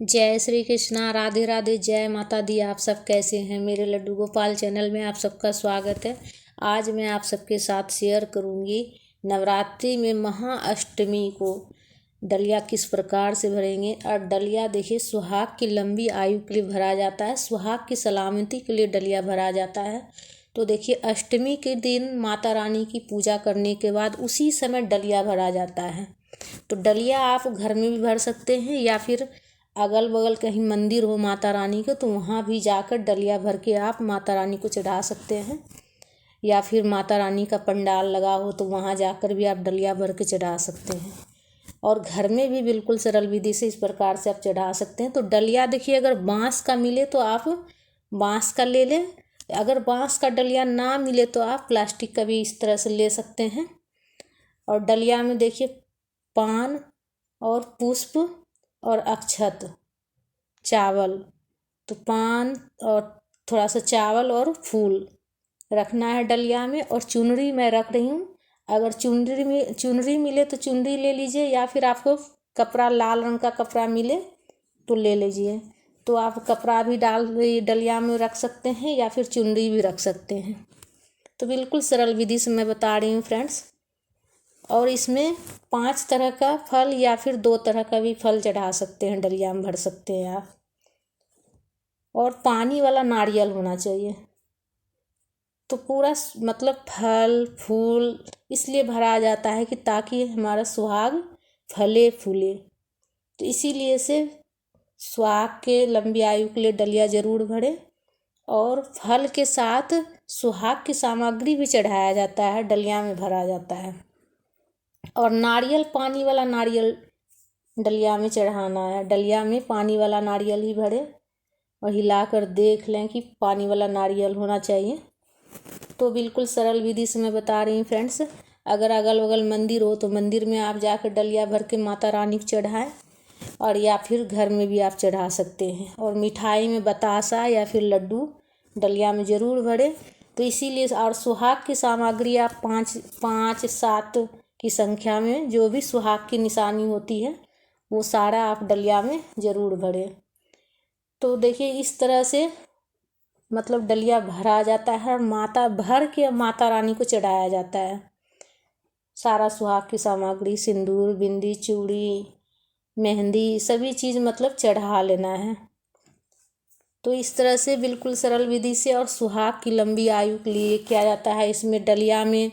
जय श्री कृष्णा, राधे राधे, जय माता दी। आप सब कैसे हैं? मेरे लड्डू गोपाल चैनल में आप सबका स्वागत है। आज मैं आप सबके साथ शेयर करूंगी नवरात्रि में महाअष्टमी को डलिया किस प्रकार से भरेंगे। और डलिया देखिए, सुहाग की लंबी आयु के लिए भरा जाता है, सुहाग की सलामती के लिए डलिया भरा जाता है। तो देखिए, अष्टमी के दिन माता रानी की पूजा करने के बाद उसी समय डलिया भरा जाता है। तो डलिया आप घर में भी भर सकते हैं या फिर अगल बगल कहीं मंदिर हो माता रानी के तो वहाँ भी जाकर डलिया भर के आप माता रानी को चढ़ा सकते हैं। या फिर माता रानी का पंडाल लगा हो तो वहाँ जाकर भी आप डलिया भर के चढ़ा सकते हैं। और घर में भी बिल्कुल सरल विधि से इस प्रकार से आप चढ़ा सकते हैं। तो डलिया देखिए, अगर बांस का मिले तो आप बांस का ले लें, अगर बांस का डलिया ना मिले तो आप प्लास्टिक का भी इस तरह से ले सकते हैं। और डलिया में देखिए, पान और पुष्प और अक्षत, चावल, तो पान और थोड़ा सा चावल और फूल रखना है डलिया में। और चुनरी मैं रख रही हूँ, अगर चुनरी मिले तो चुनरी ले लीजिए, या फिर आपको कपड़ा लाल रंग का कपड़ा मिले तो ले लीजिए। तो आप कपड़ा भी डलिया में रख सकते हैं या फिर चुनरी भी रख सकते हैं। तो बिल्कुल सरल विधि से मैं बता रही हूँ फ्रेंड्स। और इसमें 5 तरह का फल या फिर 2 तरह का भी फल चढ़ा सकते हैं, डलिया में भर सकते हैं आप। और पानी वाला नारियल होना चाहिए। तो पूरा मतलब फल फूल इसलिए भरा जाता है कि ताकि हमारा सुहाग फले फूले। तो इसीलिए से सुहाग के लंबी आयु के लिए डलिया ज़रूर भरे। और फल के साथ सुहाग की सामग्री भी चढ़ाया जाता है, डलिया में भरा जाता है। और नारियल, पानी वाला नारियल डलिया में चढ़ाना है। डलिया में पानी वाला नारियल ही भरे और हिलाकर देख लें कि पानी वाला नारियल होना चाहिए। तो बिल्कुल सरल विधि से मैं बता रही हूँ फ्रेंड्स। अगर अगल बगल मंदिर हो तो मंदिर में आप जाकर डलिया भर के माता रानी को चढ़ाएं, और या फिर घर में भी आप चढ़ा सकते हैं। और मिठाई में बतासा या फिर लड्डू डलिया में ज़रूर भरे। तो इसीलिए, और सुहाग की सामग्री आप 5 7 की संख्या में जो भी सुहाग की निशानी होती है वो सारा आप डलिया में ज़रूर भरें। तो देखिए, इस तरह से मतलब डलिया भरा जाता है और माता भर के माता रानी को चढ़ाया जाता है। सारा सुहाग की सामग्री, सिंदूर, बिंदी, चूड़ी, मेहंदी, सभी चीज़ मतलब चढ़ा लेना है। तो इस तरह से बिल्कुल सरल विधि से और सुहाग की लंबी आयु के लिए किया जाता है। इसमें डलिया में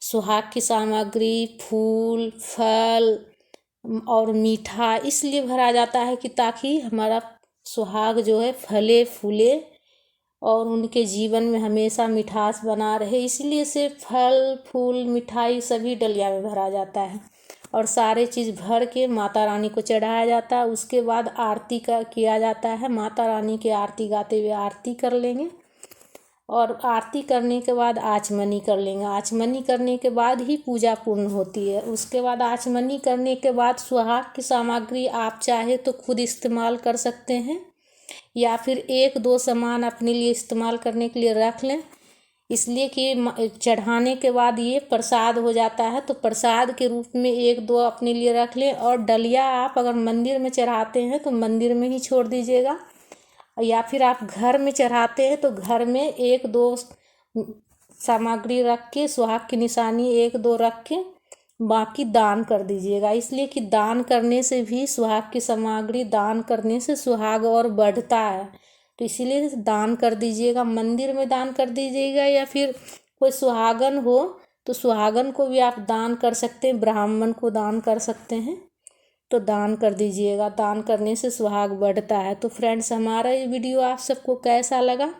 सुहाग की सामग्री, फूल, फल और मीठा इसलिए भरा जाता है कि ताकि हमारा सुहाग जो है फले फूले और उनके जीवन में हमेशा मिठास बना रहे। इसलिए से फल फूल मिठाई सभी डलिया में भरा जाता है। और सारे चीज़ भर के माता रानी को चढ़ाया जाता है। उसके बाद आरती का किया जाता है। माता रानी की आरती गाते हुए आरती कर लेंगे। और आरती करने के बाद आचमनी कर लेंगे। आचमनी करने के बाद ही पूजा पूर्ण होती है। उसके बाद आचमनी करने के बाद सुहाग की सामग्री आप चाहे तो खुद इस्तेमाल कर सकते हैं, या फिर 1-2 सामान अपने लिए इस्तेमाल करने के लिए रख लें। इसलिए कि चढ़ाने के बाद ये प्रसाद हो जाता है, तो प्रसाद के रूप में 1-2 अपने लिए रख लें। और डलिया आप अगर मंदिर में चढ़ाते हैं तो मंदिर में ही छोड़ दीजिएगा, या फिर आप घर में चढ़ाते हैं तो घर में 1-2 सामग्री रख के, सुहाग की निशानी 1-2 रख के बाकी दान कर दीजिएगा। इसलिए कि दान करने से भी, सुहाग की सामग्री दान करने से सुहाग और बढ़ता है। तो इसीलिए दान कर दीजिएगा, मंदिर में दान कर दीजिएगा, या फिर कोई सुहागन हो तो सुहागन को भी आप दान कर सकते हैं, ब्राह्मण को दान कर सकते हैं। तो दान कर दीजिएगा, दान करने से सुहाग बढ़ता है। तो फ्रेंड्स, हमारा ये वीडियो आप सबको कैसा लगा?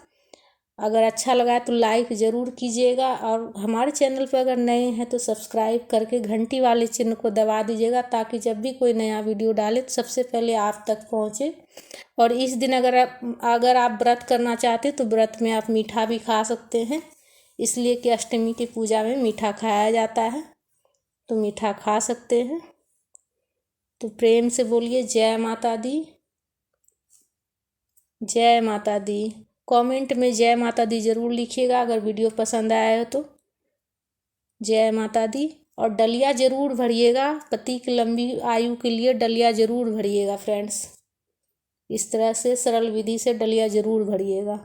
अगर अच्छा लगा तो लाइक ज़रूर कीजिएगा। और हमारे चैनल पर अगर नए हैं तो सब्सक्राइब करके घंटी वाले चिन्ह को दबा दीजिएगा, ताकि जब भी कोई नया वीडियो डाले तो सबसे पहले आप तक पहुँचे। और इस दिन अगर आप व्रत करना चाहते तो व्रत में आप मीठा भी खा सकते हैं। इसलिए कि अष्टमी की पूजा में मीठा खाया जाता है, तो मीठा खा सकते हैं। तो प्रेम से बोलिए जय माता दी, जय माता दी। कमेंट में जय माता दी ज़रूर लिखिएगा अगर वीडियो पसंद आया हो तो। जय माता दी। और डलिया ज़रूर भरिएगा, पति की लंबी आयु के लिए डलिया ज़रूर भरिएगा फ्रेंड्स। इस तरह से सरल विधि से डलिया ज़रूर भरिएगा।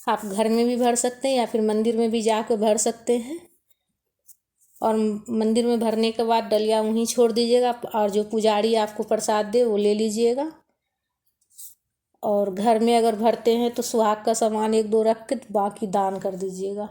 आप घर में भी भर सकते हैं या फिर मंदिर में भी जाकर भर सकते हैं। और मंदिर में भरने के बाद डलिया वहीं छोड़ दीजिएगा और जो पुजारी आपको प्रसाद दे वो ले लीजिएगा। और घर में अगर भरते हैं तो सुहाग का सामान एक दो रख के बाकी दान कर दीजिएगा।